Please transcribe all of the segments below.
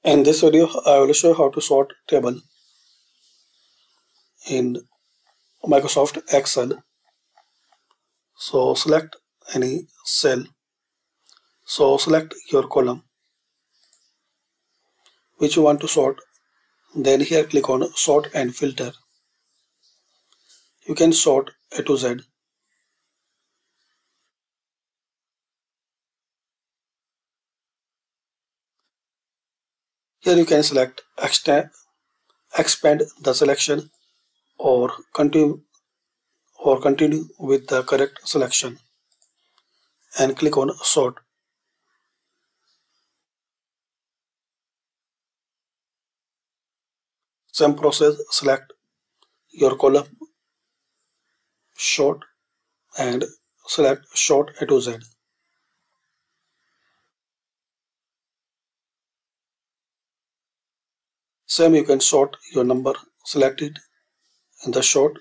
In this video, I will show you how to sort table in Microsoft Excel. So select any cell. So select your column which you want to sort. Then here click on sort and filter. You can sort A to Z. Here you can select expand the selection or continue with the correct selection and click on sort. Same process, select your column, sort and select sort A to Z. Same, you can sort your number, select it in the sort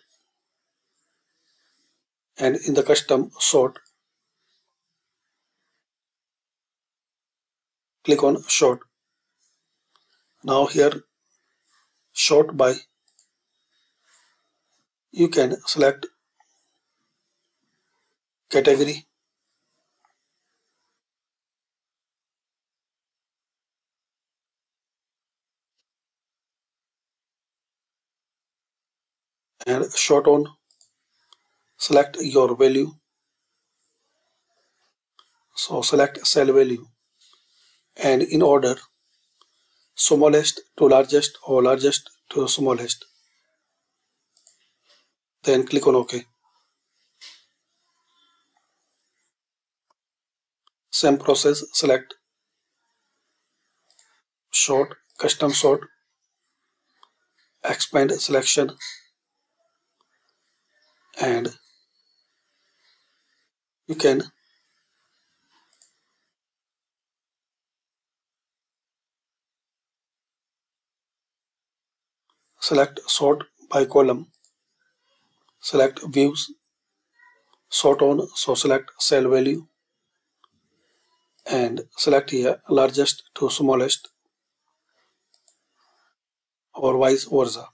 and in the custom sort, click on sort. Now here sort by, you can select category, and sort on, select your value. So select cell value and in order smallest to largest or largest to smallest. Then click on OK. Same process, select sort, custom sort, expand selection and you can select sort by column, select views, sort on, so select cell value and select here largest to smallest or vice versa.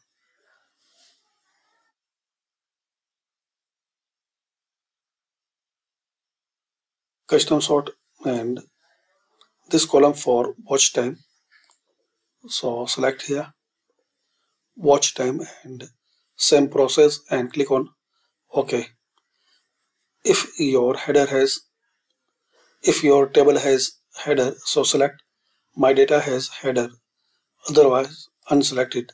Custom sort and this column for watch time. So select here watch time and same process and click on OK. If your table has header, so select my data has header, otherwise unselect it.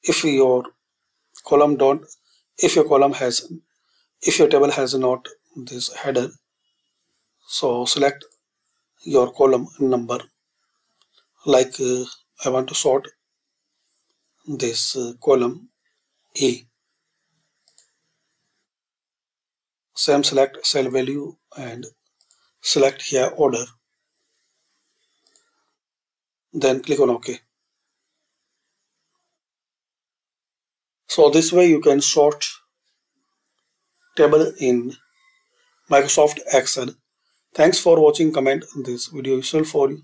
If your table has not this header, so select your column number. Like I want to sort this column E. Same, select cell value and select here order. Then click on OK. So this way you can sort table in Microsoft Excel. Thanks for watching. Comment this video useful for you.